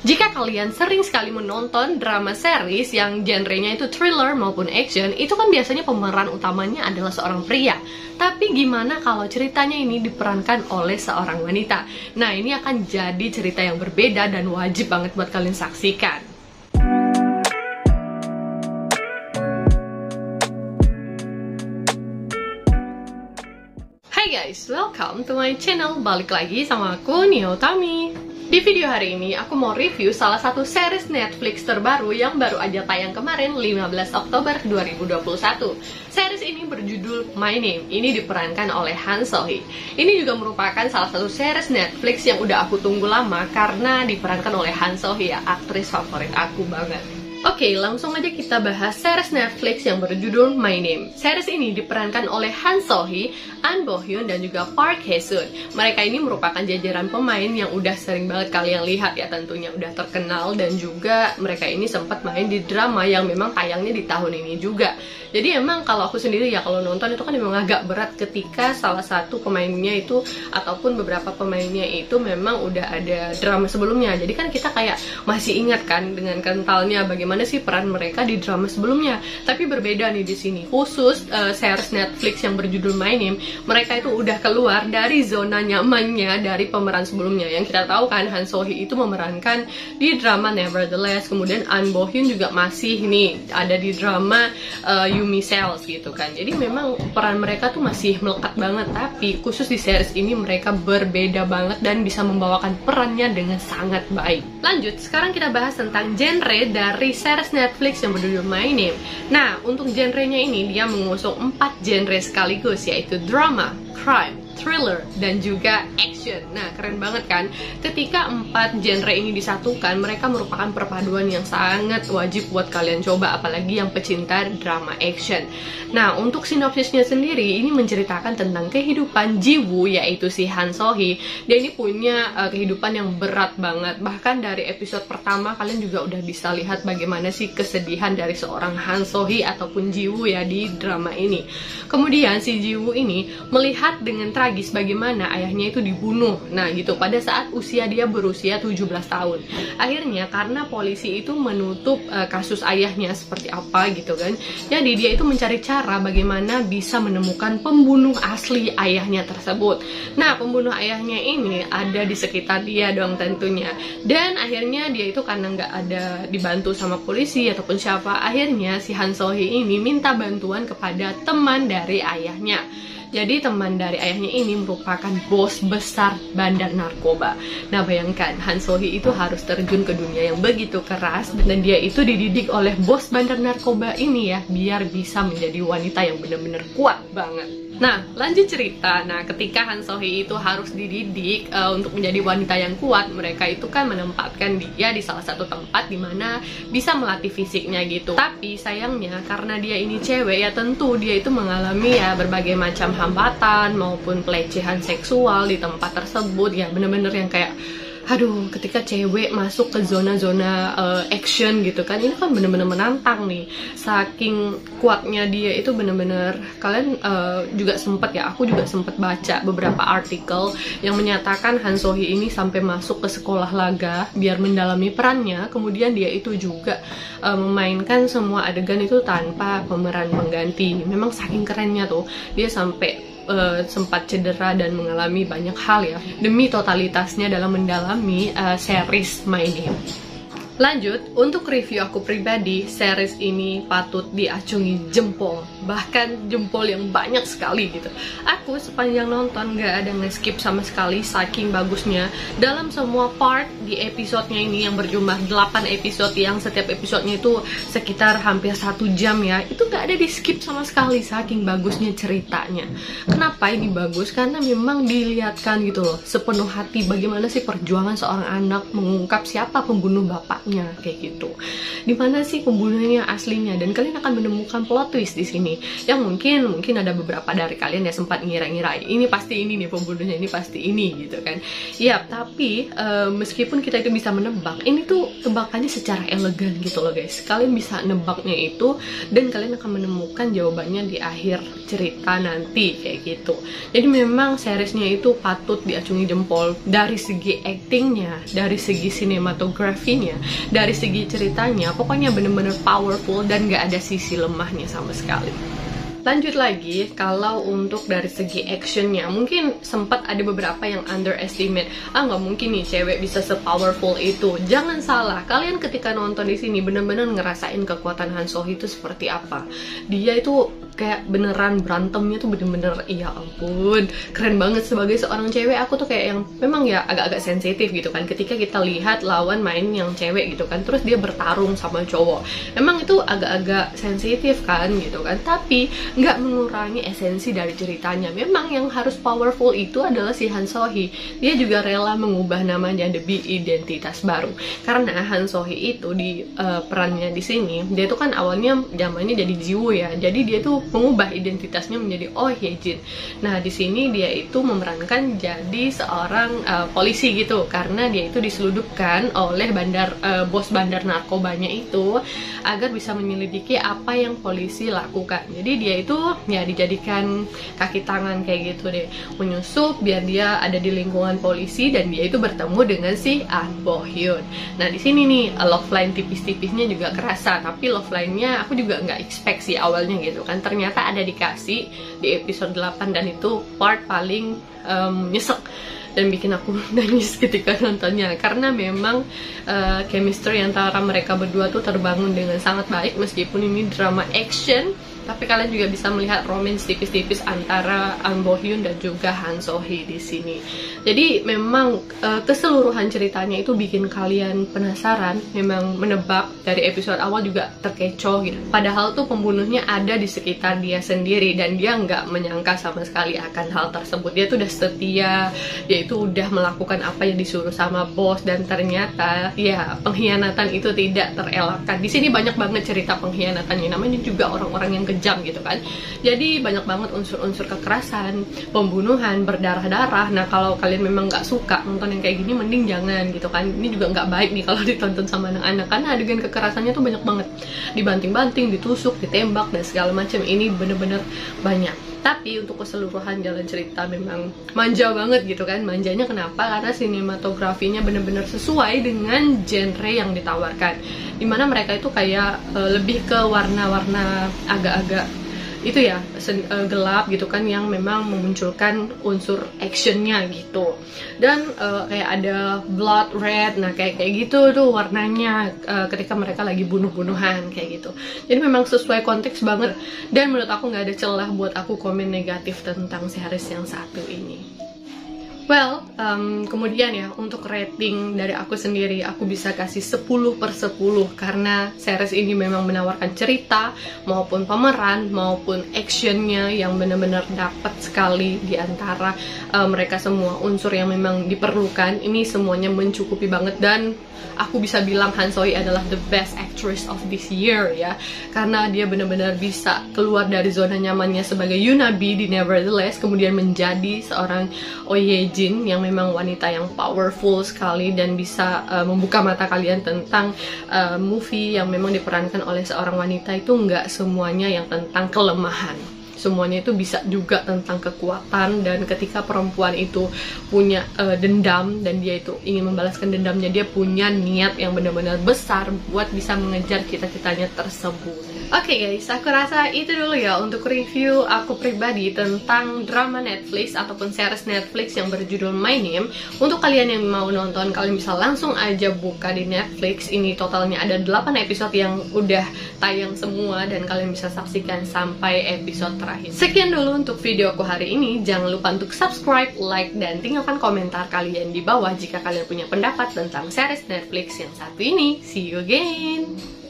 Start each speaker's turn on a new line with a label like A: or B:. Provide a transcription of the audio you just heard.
A: Jika kalian sering sekali menonton drama series yang genrenya itu thriller maupun action, itu kan biasanya pemeran utamanya adalah seorang pria. Tapi gimana kalau ceritanya ini diperankan oleh seorang wanita? Nah, ini akan jadi cerita yang berbeda dan wajib banget buat kalian saksikan. Hai guys, welcome to my channel. Balik lagi sama aku, Nia Utami. Di video hari ini, aku mau review salah satu series Netflix terbaru yang baru aja tayang kemarin, 15 Oktober 2021. Series ini berjudul My Name. Ini diperankan oleh Han So-hee. Ini juga merupakan salah satu series Netflix yang udah aku tunggu lama karena diperankan oleh Han So-hee, ya, aktris favorit aku banget. Oke, langsung aja kita bahas series Netflix yang berjudul My Name. Series ini diperankan oleh Han So-hee, An Bo-hyun, dan juga Park Hae-sun. Mereka ini merupakan jajaran pemain yang udah sering banget kalian lihat ya, tentunya udah terkenal, dan juga mereka ini sempat main di drama yang memang tayangnya di tahun ini juga. Jadi emang kalau aku sendiri ya, kalau nonton itu kan memang agak berat ketika salah satu pemainnya itu ataupun beberapa pemainnya itu memang udah ada drama sebelumnya. Jadi kan kita kayak masih ingat kan dengan kentalnya bagaimana sih peran mereka di drama sebelumnya. Tapi berbeda nih di sini. Khusus series Netflix yang berjudul My Name, mereka itu udah keluar dari zona nyamannya dari pemeran sebelumnya. Yang kita tahu kan Han So-hee itu memerankan di drama Nevertheless, kemudian An Bo-hyun juga masih nih ada di drama Yumi Cells gitu kan. Jadi memang peran mereka tuh masih melekat banget, tapi khusus di series ini mereka berbeda banget dan bisa membawakan perannya dengan sangat baik. Lanjut, sekarang kita bahas tentang genre dari series Netflix yang berjudul My Name. Nah, untuk genrenya ini dia mengusung 4 genre sekaligus, yaitu drama, crime, thriller, dan juga action. Nah, keren banget kan? Ketika 4 genre ini disatukan, mereka merupakan perpaduan yang sangat wajib buat kalian coba, apalagi yang pecinta drama action. Nah, untuk sinopsisnya sendiri, ini menceritakan tentang kehidupan Ji-woo, yaitu si Han So-hee. Dia ini punya kehidupan yang berat banget. Bahkan dari episode pertama, kalian juga udah bisa lihat bagaimana sih kesedihan dari seorang Han So-hee ataupun Ji-woo ya di drama ini. Kemudian si Ji-woo ini melihat dengan tragis bagaimana ayahnya itu dibunuh. Nah gitu, pada saat usia dia berusia 17 tahun. Akhirnya karena polisi itu menutup kasus ayahnya seperti apa gitu kan, jadi dia itu mencari cara bagaimana bisa menemukan pembunuh asli ayahnya tersebut. Nah, pembunuh ayahnya ini ada di sekitar dia dong tentunya. Dan akhirnya dia itu karena nggak ada dibantu sama polisi ataupun siapa, akhirnya si Han So-hee ini minta bantuan kepada teman dari ayahnya. Jadi teman dari ayahnya ini merupakan bos besar bandar narkoba. Nah, bayangkan Han So-hee itu harus terjun ke dunia yang begitu keras, dan dia itu dididik oleh bos bandar narkoba ini ya, biar bisa menjadi wanita yang benar-benar kuat banget. Nah, lanjut cerita. Nah, ketika Han So-hee itu harus dididik untuk menjadi wanita yang kuat, mereka itu kan menempatkan dia di salah satu tempat di mana bisa melatih fisiknya gitu. Tapi sayangnya karena dia ini cewek ya, tentu dia itu mengalami ya berbagai macam hambatan maupun pelecehan seksual di tempat tersebut ya, bener-bener yang kayak aduh, ketika cewek masuk ke zona-zona action gitu kan, ini kan bener-bener menantang nih. Saking kuatnya dia itu bener-bener, kalian juga sempet ya, aku juga sempet baca beberapa artikel yang menyatakan Han So-hee ini sampai masuk ke sekolah laga biar mendalami perannya. Kemudian dia itu juga memainkan semua adegan itu tanpa pemeran pengganti. Memang saking kerennya tuh, dia sampai sempat cedera dan mengalami banyak hal ya demi totalitasnya dalam mendalami series My Name. Lanjut, untuk review aku pribadi, series ini patut diacungi jempol, bahkan jempol yang banyak sekali gitu. Aku sepanjang nonton gak ada nge-skip sama sekali, saking bagusnya. Dalam semua part di episodenya ini yang berjumlah 8 episode, yang setiap episodenya itu sekitar hampir 1 jam ya, itu gak ada di skip sama sekali, saking bagusnya ceritanya. Kenapa ini bagus? Karena memang dilihatkan gitu loh, sepenuh hati bagaimana sih perjuangan seorang anak mengungkap siapa pembunuh bapak. menebaknya kayak gitu. Dimana sih pembunuhnya aslinya, dan kalian akan menemukan plot twist di sini yang mungkin ada beberapa dari kalian ya sempat ngira-ngira ini pasti ini nih pembunuhnya, ini pasti ini gitu kan. Ya, tapi meskipun kita itu bisa menebak, ini tuh tebakannya secara elegan gitu loh guys. Kalian bisa nebaknya itu dan kalian akan menemukan jawabannya di akhir cerita nanti kayak gitu. Jadi memang seriesnya itu patut diacungi jempol dari segi actingnya, dari segi sinematografinya, dari segi ceritanya, pokoknya bener-bener powerful dan gak ada sisi lemahnya sama sekali. Lanjut lagi, kalau untuk dari segi actionnya, mungkin sempat ada beberapa yang underestimate. Nggak mungkin nih cewek bisa se-powerful itu. Jangan salah, kalian ketika nonton di sini bener-bener ngerasain kekuatan Han So Hee itu seperti apa. Dia itu kayak beneran berantemnya tuh bener-bener, ya ampun, keren banget. Sebagai seorang cewek, aku tuh kayak yang memang ya agak-agak sensitif gitu kan ketika kita lihat lawan main yang cewek gitu kan, terus dia bertarung sama cowok. Memang itu agak-agak sensitif kan gitu kan, tapi nggak mengurangi esensi dari ceritanya. Memang yang harus powerful itu adalah si Han So Hee. Dia juga rela mengubah namanya demi identitas baru. Karena Han So Hee itu di perannya di sini, dia tuh kan awalnya zamannya jadi Jiwoo ya. Jadi dia tuh mengubah identitasnya menjadi Oh Hye Jin. Nah, di sini dia itu memerankan jadi seorang polisi gitu, karena dia itu diseludupkan oleh bos bandar narkobanya itu agar bisa menyelidiki apa yang polisi lakukan. Jadi dia itu ya dijadikan kaki tangan kayak gitu deh, menyusup biar dia ada di lingkungan polisi dan dia itu bertemu dengan si An Bo Hyun. Nah, di sini nih love line tipis-tipisnya juga kerasa, tapi love line-nya aku juga nggak expect sih awalnya gitu kan. Ternyata ada dikasih di episode 8 dan itu part paling nyesek dan bikin aku nangis ketika nontonnya, karena memang chemistry antara mereka berdua tuh terbangun dengan sangat baik. Meskipun ini drama action, tapi kalian juga bisa melihat romance tipis-tipis antara An Bo Hyun dan juga Han So Hee di sini. Jadi memang keseluruhan ceritanya itu bikin kalian penasaran, memang menebak dari episode awal juga terkecoh gitu. Padahal tuh pembunuhnya ada di sekitar dia sendiri dan dia nggak menyangka sama sekali akan hal tersebut. Dia tuh udah setia, dia itu udah melakukan apa yang disuruh sama bos, dan ternyata ya pengkhianatan itu tidak terelakkan. Di sini banyak banget cerita pengkhianatannya, namanya juga orang-orang yang kejam gitu kan. Jadi banyak banget unsur-unsur kekerasan, pembunuhan, berdarah-darah. Nah, kalau kalian memang nggak suka nonton yang kayak gini, mending jangan gitu kan. Ini juga nggak baik nih kalau ditonton sama anak-anak, karena adegan kekerasannya tuh banyak banget, dibanting-banting, ditusuk, ditembak dan segala macam. Ini bener-bener banyak. Tapi untuk keseluruhan jalan cerita memang manja banget gitu kan. Manjanya kenapa? Karena sinematografinya bener-bener sesuai dengan genre yang ditawarkan, dimana mereka itu kayak lebih ke warna-warna agak-agak itu ya gelap gitu kan, yang memang memunculkan unsur actionnya gitu. Dan kayak ada blood red, nah kayak gitu tuh warnanya ketika mereka lagi bunuh-bunuhan kayak gitu. Jadi memang sesuai konteks banget, dan menurut aku nggak ada celah buat aku komen negatif tentang series yang satu ini. Well, kemudian ya untuk rating dari aku sendiri, aku bisa kasih 10/10 karena series ini memang menawarkan cerita maupun pemeran maupun actionnya yang benar-benar dapat sekali di antara mereka semua. Unsur yang memang diperlukan ini semuanya mencukupi banget, dan aku bisa bilang Han So Hee adalah the best actress of this year ya, karena dia benar-benar bisa keluar dari zona nyamannya sebagai Yunabi di Nevertheless, kemudian menjadi seorang Oh Hye Jin yang memang wanita yang powerful sekali dan bisa membuka mata kalian tentang movie yang memang diperankan oleh seorang wanita itu nggak semuanya yang tentang kelemahan. Semuanya itu bisa juga tentang kekuatan, dan ketika perempuan itu punya dendam dan dia itu ingin membalaskan dendamnya, dia punya niat yang benar-benar besar buat bisa mengejar cita-citanya tersebut. Oke guys, aku rasa itu dulu ya untuk review aku pribadi tentang drama Netflix ataupun series Netflix yang berjudul My Name. Untuk kalian yang mau nonton, kalian bisa langsung aja buka di Netflix. Ini totalnya ada 8 episode yang udah tayang semua dan kalian bisa saksikan sampai episode terakhir. Sekian dulu untuk video aku hari ini. Jangan lupa untuk subscribe, like, dan tinggalkan komentar kalian di bawah jika kalian punya pendapat tentang series Netflix yang satu ini. See you again!